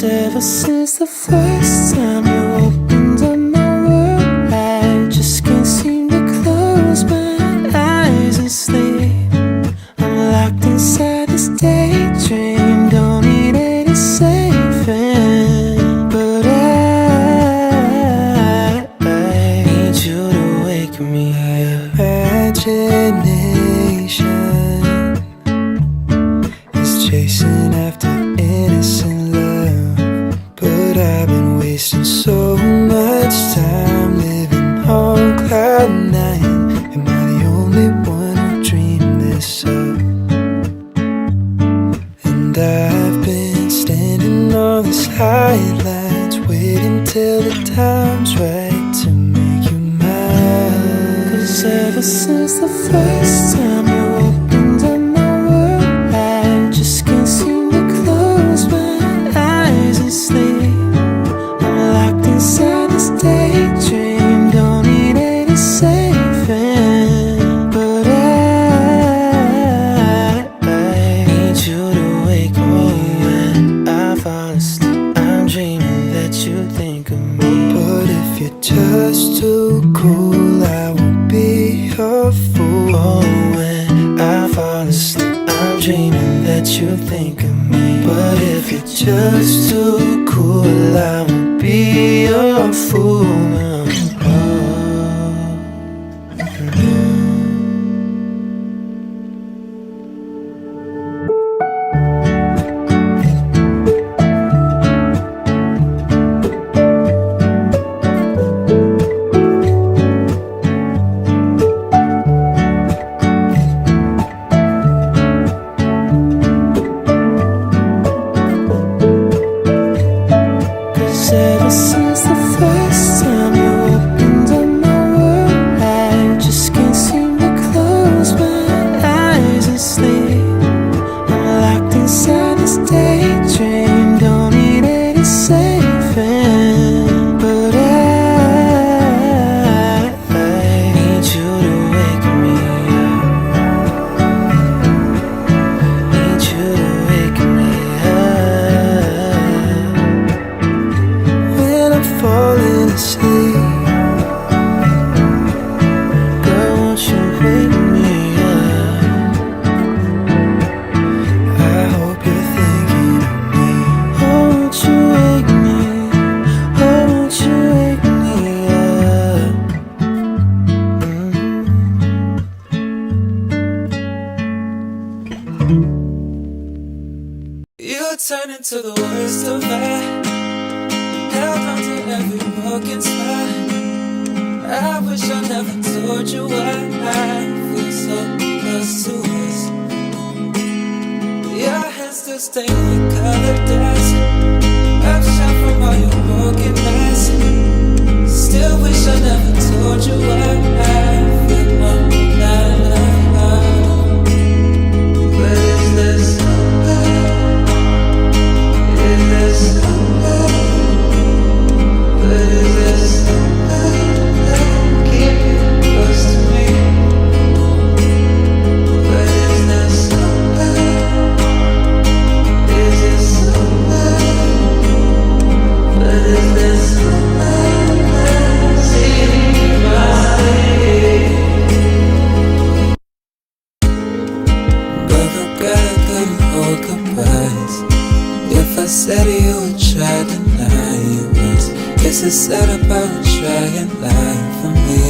ever since the first time you opened up my world, I just can't seem to close my eyes and sleep. I'm locked inside this daydream, don't need any saving. But I need you to wake me up. Imagination is chasing after innocent love, but I've been wasting so much time living on cloud nine. Am I the only one who dreamed this up? And I've been standing on the sidelines, waiting till the time's right to make you mine. 'Cause ever since the first time you opened up my world, I just can't seem to close my eyes and sleep. I'm locked inside this daydream, don't need any saving. But I need you to wake me when I fall asleep. I'm dreaming that you think of me. But if you're just too cool, I won't be your fool. Oh, when I fall asleep, I'm dreaming that you think of me. But if you're just too cool, I won't be your fool. Ever since the first time you opened up my world, I just can't seem to close my eyes and sleep. I'm locked inside this daydream, don't need any saving. But I need you to wake me up. Need you to wake me up. Falling asleep, girl, won't you wake me up? I hope you're thinking of me. Oh, won't you wake me? Oh, won't you wake me up? You turn into the worst of me, held on to every broken spot. I wish I never told you why I feel so close to us. Your hands still stain with colored dust. I've shot from all your broken nights. Still wish I never told you why I feel love. But is this love? Is this love? But is this love? Keep you close to me. But is this love? Is this love? But is this love? See my sleep. But regret I couldn't hold goodbyes. If I said you would try to deny it was, guess I said about trying life for me.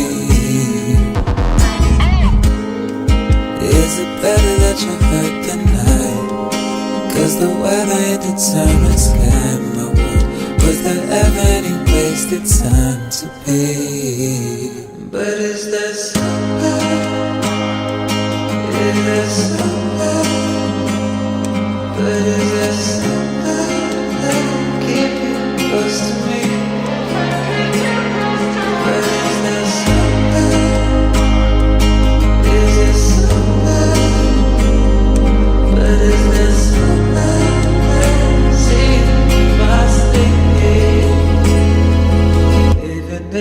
Is it better that you hurt than I? 'Cause the weather it determines sky my world. Was there ever any wasted time to be? But is there some love? Is there some love? But is there some love? Keep you close to me. But is there some love? Is there some love? But is there some love? See my sleep. Even if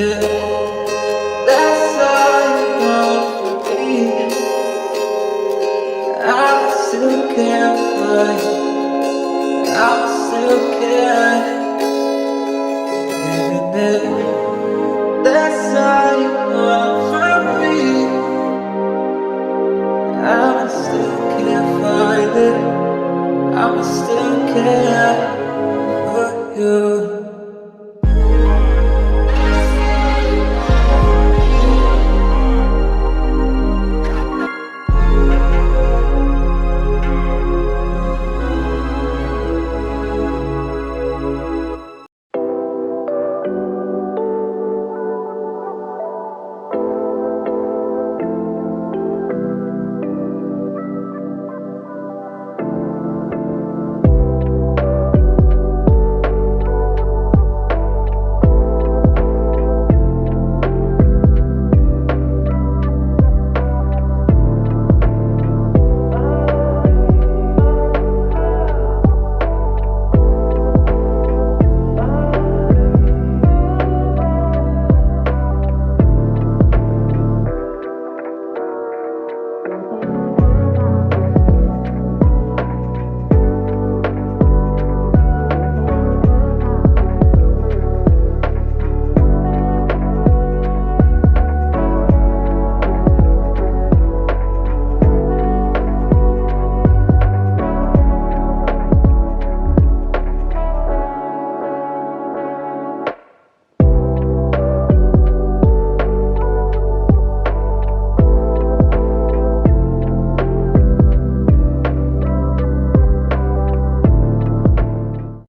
that's all you want to be, I still care for you. I'll still care. Even if that's all you want from me, I'ma still care for you. I'ma still care for you.